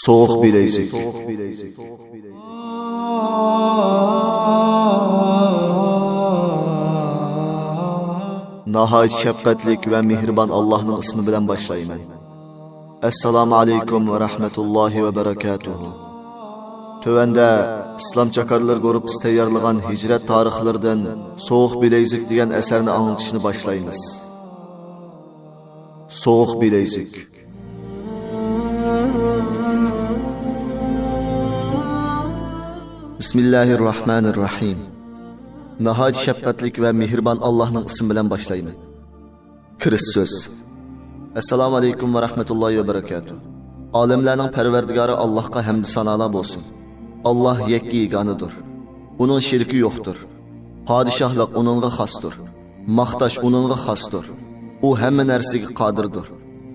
Soğuk bilezik. Nahayet şefkatlik ve mihriban Allah'ın ismi bilen başlayman. Assalamu alaikum ve rahmetullahi ve berekatuhu. Tövende İslam çakarlar grupsi tayyorlagan hicret tarixlaridan Soğuk bilezik degan eserini anlatışını başlayınız. Soğuk bilezik. Bismillahirrahmanirrahim. Nahayet şefkatlik ve mihriban Allah'ın ismi bilen başlayman. Kiriş söz. Assalamu alaikum ve rahmetullahi ve berekatuhu. Alemlerinin perverdigarı Allah'a hamd sanalar olsun. Allah yekki yeganidir. Onun şirki yoktur. Padişahlık onunla xasdır. Maqtaş onunla xasdır. O hemen narsaga qadirdir.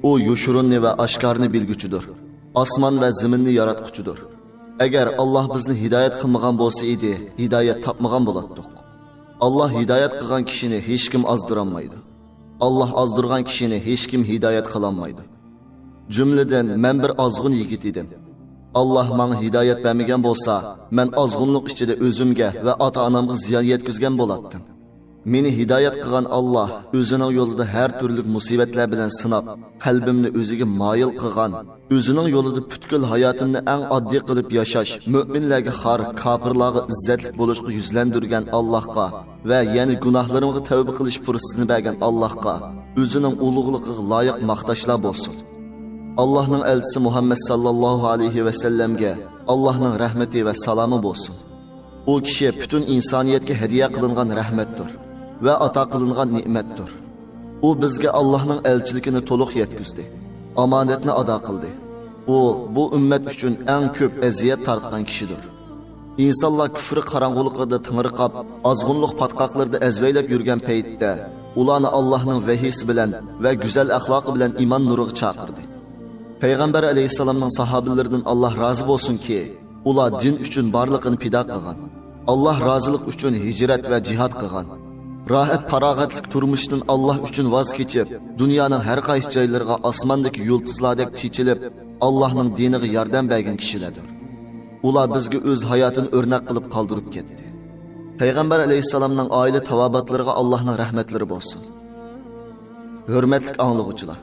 O yoshurunni ve aşkarını bilgüçüdür. Asman ve ziminni yaratquchudur. Eğer Allah bizni hidayet qilmagan bo'lsa edi, hidayet tapmagan bo'lardik. Allah hidayet qilgan kishini hech kim azdiranmaydi. Allah azdirgan kishini hech kim hidayet qilolmaydi. Cümleden men bir azg'un yigit edim. Allah bana hidayet bermegen bo'lsa, men azg'unlik ichida o'zimga va ota-onamga ziyon yetkazgan bo'lardim. Meni hidayet qilgan Allah o'zining yo'lida har turli musibatlar bilan sinab, qalbimni o'ziga moyil qilgan, o'zining yo'lida butkul hayotimni eng oddiy qilib yashash, mu'minlarga xor, kofirlarga izzatli bo'lishga yuzlandirgan Allohga va yana gunohlarimga tavba qilish fursatini bergan Allohga, o'zining ulug'ligiga loyiq maqtashlar bo'lsin. Allah'ın elçisi Muhammed sallallahu aleyhi ve sellem'ge Allah'ın rahmeti ve salamı olsun. O kişiye bütün insaniyetke hediye kılıngan rahmettir ve ata kılıngan nimettir. O bizge Allah'ın elçilikini toluk yetkizdi. Amanetini ada kıldı. O bu ümmet üçün en köp eziyet tartkan kişidir. İnsanlar küfrü karangılıklarda tınırıqab, azgınlık patkaklarda ezveylep yürgen peytte, ulanı Allah'ın vehisi bilen ve güzel ahlakı bilen iman nuruğu çakırdı. Peygamber aleyhisselamның sahabilerinden Allah razı olsun ki, ular din üçün barlığını pida qilgan. Allah razılık üçün hicret ve cihat qilgan. Rahat parağatlik turmuşdan Allah üçün vaz keçip, dünyanın her qaysi joylarga osmondagi yulduzlardek çiçilip, Allah'ın diniga yordam bergan kishilardir. Ular bizga o'z hayotini o'rnak qilib qoldirib ketdi. Peygamber aleyhisselamның aile tavabatlarına Allah'ın rahmetleri olsun. Hürmetlik anlıqçılar.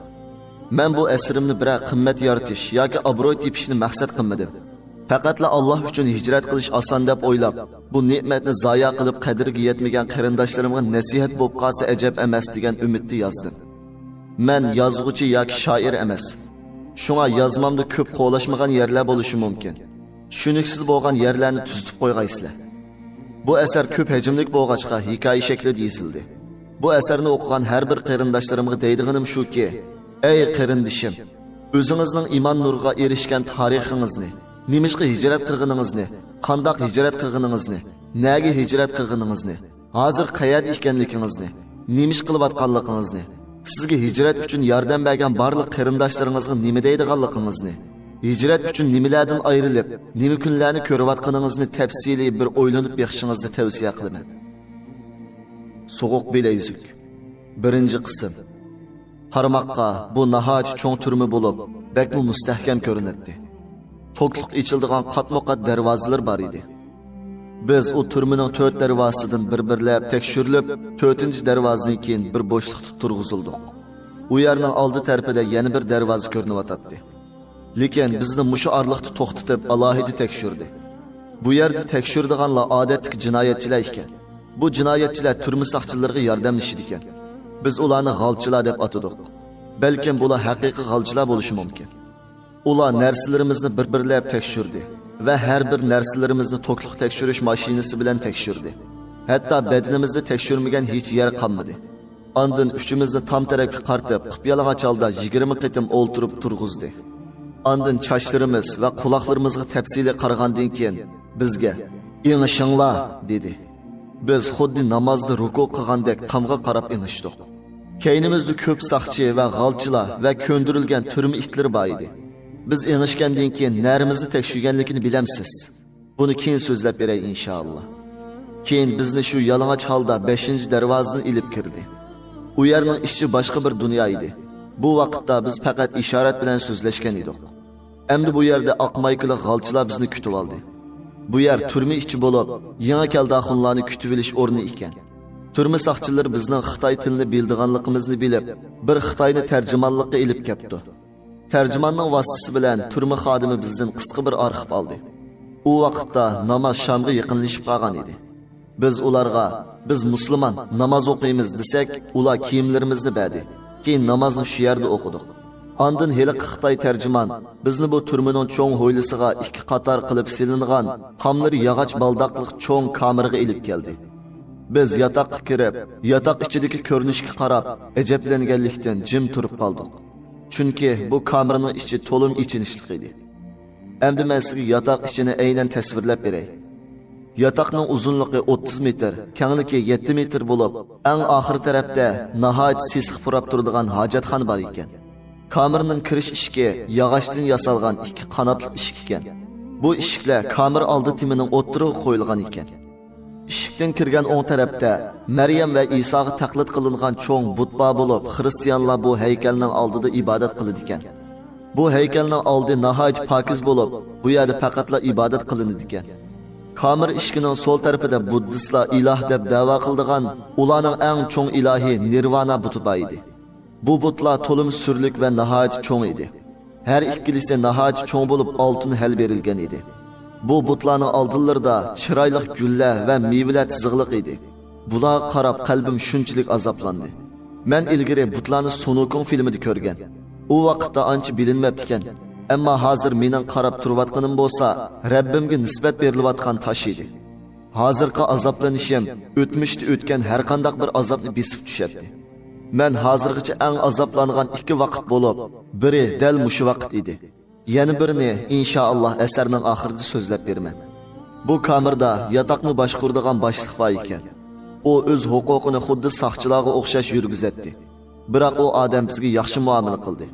Men bu əsrimni birə qimmat yaratish yoki obro'y tepishni maqsad qilmadim. Faqatla Allah uchun hijrat qilish oson deb o'ylab, bu ne'matni zoya qilib qadriga yetmagan qarindoshlarimga nasihat bo'lib qolsa ajab emas degan umidni yozdim. Men yozuvchi yoki shoir emas. Shunga yozmamda ko'p qo'lashmagan yerlar bo'lishi mumkin. Tushuniksiz bo'lgan yerlarni tuzitib qo'ygaysizlar. Bu asar ko'p hajmlik bo'lg'achqa hikoya shaklida yozildi. Bu asarni o'qigan har bir qarindoshlarimga deydiganim shuki, ey qarindishim, o'zingizning iman nuriga erishgan tarixingizni, nimishqa hijrat qilganingizni, qandoq hijrat qilganingizni, nega hijrat qilganingizni, hozir qayerda ekanligingizni, nimish qilayotganligingizni, sizga hijrat uchun yordam bergan barliq qarindoshlaringizga nima deydiganligingizni, hijrat uchun nimalardan ayrilib, nima kunlarni ko'rayotganingizni tafsiliy bir o'ylanib beqishingizni tavsiya qilaman. So'g'uq bilezik. Birinchi qism. Qarmoqqa bu nahayat cho'ng turmi bo'lib, bakmu mustahkam ko'rinadi. To'qliq ichildigan qatma-qat darvozalar bor edi. Biz o turmining 4 darvozasidan bir-birlab tekshirilib, 4-darvozadan keyin bir bo'shliqda turg'izildik. U yerning oldi tarafida yana bir darvoza ko'rinyotdi. Lekin bizni mushu orliqda to'xtatib, alohida tekshirdi. Bu yerda tekshirdiganlar odatdagi jinoyatchilar ekan. Bu jinoyatchilar turmi saqchilariga yordamlashidi ekan. Biz ularni g'alchilar deb atadik. Balkim bular haqiqiy g'alchilar bo'lishi mumkin. Ular narsalarimizni bir-birlab tekshirdi va har bir narsalarimizni to'qliq tekshirish mashinasi bilan tekshirdi. Hatto badanimizni tekshirmagan hech yer qolmadi. Ondan uchimizni tam tarafga qartib, qip-yalang'och holda 20 qitim o'ltirib turg'izdi. Ondan chochlarimiz va quloqlarimizga tafsiliy qaragandan keyin bizga "Inishinglar" dedi. Biz xuddi namozda ruku qilgandek tamga qarab inishdik. Keynimizde köp saqchi ve g'alchilar ve köndürülgen turmi itleri bor edi. Biz inishgandan keyin narimizni tekshirganligini bilamsiz. Buni keyin so'zlab beray inshaalloh. Keyin bizni shu yalang'och holda 5-darvozadan ilib kirdi. U yerning ishchi boshqa bir dunyo edi. Bu vaqtda biz faqat ishorat bilan so'zlashgan edik. Endi bu yerda oqmaykili g'alchilar bizni kutib oldi. Bu yer turma ichi bo'lib, yangi keldaxonlarni kutib olish o'rni ekan. Turma saqchilari bizning Xitoy tilini bildiganligimizni bilib, bir Xitoyni tarjimonlikka elib kelibdi. Tarjimonning vositasi bilan turma xodimi bizdan qisqa bir arxiv oldi. U vaqtda namoz shamga yaqinlashib qolgan edi. Biz ularga, biz musulmon, namoz o'qiymiz desak, ular kiyimlarimizni berdi. Keyin namozni shu yerda o'qidik. Ondan heli Xitoy tarjimon bizni bu turmaning cho'ng ho'ylisiga ikki qator qilib silingan, tomlari yog'och baldoqliq cho'ng kamerga ilib keldi. Biz yotoqqa kirib, yotoq ichidagi ko'rinishga qarab, ajablanganlikdan jim turib qoldik. Chunki bu kamerning ichi to'lim ichinishlik edi. Endi men sizga yotoq ichini aynan tasvirlab beray. Yotoqning uzunligi 30 metr, kengligi 7 metr bo'lib, eng oxir tarafda nihoyat sisiq purab turadigan hojatxona bor ekan. Kamerning kirish eshigi yog'ochdan yasalgan ikki qanotli eshik ekan. Bu eshiklar kamer oldi timining o'ttiriga qo'yilgan ekan. Eshikdan kirgan o'ng tarafda Maryam va Isoga taqlid qilingan cho'ng butba bo'lib, xristianlar bu haykalning oldida ibodat qiladi ekan. Bu haykalning oldi nihoyat pokiz bo'lib, bu yerda faqatla ibodat qilinadi ekan. Kamer eshigining so'l tarafida buddistlar iloh deb da'vo qildigan ularning eng cho'ng ilohi Nirvana buti bor edi. Bu butlar to'lim surlik va nihoyat cho'ng edi. Har ikkilisi nihoyat cho'ng bo'lib oltin hal berilgan edi. Bu butlarning oldinlarida chiroyli gullar va mevalar chiziqliq edi. Bular qarab qalbim shunchalik azoblandi. Men ilgari butlarni Sunukung filmida ko'rgan. U vaqtda ancha bilinmabdi ekan. Ammo hozir mening qarab turayotganim bo'lsa, Rabbimga nisbat berilayotgan tosh edi. Hozirgi azoblanishim o'tmishda o'tgan har qanday bir azobni besib tushadi. Men hozirgacha eng azoblangan ikki vaqt bo'lib, biri dal mushu vaqt edi. Yana birini inshaalloh asarning oxirida so'zlab beraman. Bu kamerda yotoqni boshquradigan boshliq bor ekan. U o'z huquqini xuddi soqchilarga o'xshash yurgizatdi. Biroq u odam bizga yaxshi muomala qildi.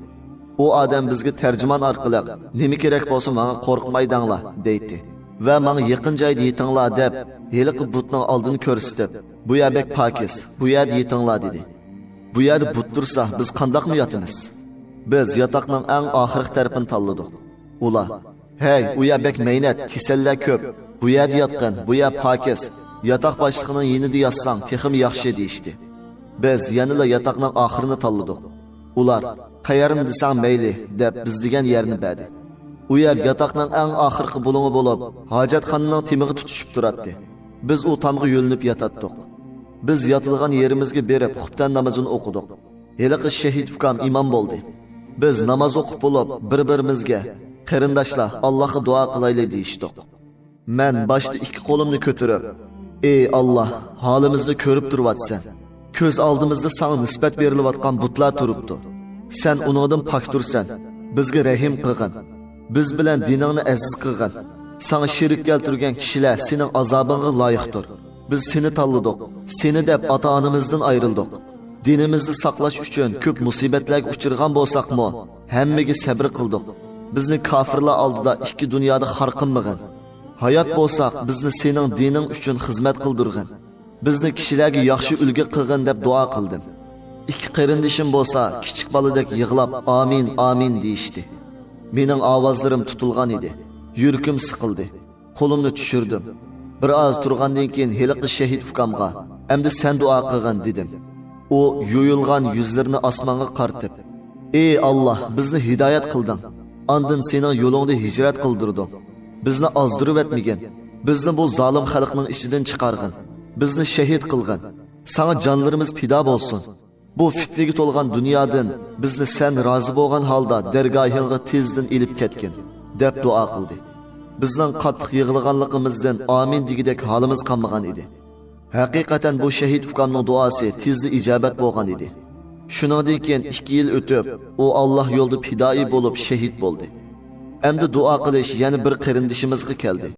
U odam bizga tarjimon orqali nima kerak bo'lsa menga qo'rqmaydinglar deydi. Va menga yaqin joyda yetinglar deb, heliqi butning oldini ko'rsatib, bu yer bek pokiz, bu yerda yetinglar dedi. Bu yerda but tursa biz qandoqmi yotamiz? Biz yotoqning eng oxirgi tarafini tanladik. Ular, "Hey, u yer bek maynat, kasallar ko'p. Bu yerda yotgan, bu yer pokiz. Yotoq boshlig'ining yonida yotsang, texim yaxshi" deyishdi. Biz yanada yotoqning oxirini tanladik. Ular, "Qayerni desang mayli" deb biz degan yerni berdi. U yer yotoqning eng oxirgi bo'limi bo'lib, hojatxonaning temig'i tutishib turardi. Biz u tomga yo'linib yotatdik. Biz yotilgan yerimizga berib, xuftan namozini o'qidik. Heliqi shahid ukam imom bo'ldi. Biz namoz o'qib bo'lib, bir-birimizga qarindoshlar Allohga duo qilaylik deyishdik. Men boshda ikki qo'limni ko'tarib, "Ey Alloh, holimizni ko'rib turibsan. Ko'z oldimizda sana nisbat berilayotgan butlar turibdi. Sen uningdan pok tursan. Bizga rahim qilgin. Biz bilan diningni aziz qilgin. Sana shirik keltirgan kishilar sening azobingga loyiqdir. Biz seni tanladik. Seni deb ota-onamizdan ayrildik. Dinimizni saqlash uchun ko'p musibatlarga uchirgan bo'lsaqmi, hammaga sabr qildik. Bizni kofirlar oldida ikki dunyoda xor qilmagin. Hayot bo'lsaq, bizni sening dining uchun xizmat qildirgin. Bizni kishilarga yaxshi ulgu qilgin deb duo qildim. Ikki qarindishim bo'lsa, kichik boladek yig'lab amin amin deyishdi. Mening ovozlarim tutilgan edi. Yurkim siqildi. Qo'limni tushirdim. Bir oz turgandan keyin heliqi shahid ukamga, "Endi sen duo qilgin" dedim. U yo'yilgan yuzlarini osmonga qartib, "Ey Alloh, bizni hidoyat qilding. Ondan sening yo'lingda hijrat qildirding. Bizni ozdirib etmagin. Bizni bu zolim xalqning ichidan chiqargin. Bizni shahid qilgin. Sana jonlarimiz fido bo'lsin. Bu fitnaga to'lgan dunyodan bizni sen rozi bo'lgan holda dargohingga tezdan elib ketgin" deb duo qildi. Bizning qattiq yig'laganligimizdan amin degidek holimiz qolmagan edi. Haqiqatan bu shahid ukamning duosi tezda ijobat bo'lgan edi. Shuningdan keyin 2 yil o'tib, u Alloh yo'lida fidoi bo'lib shahid bo'ldi. Endi duo qilish yana bir qarindishimizga keldi.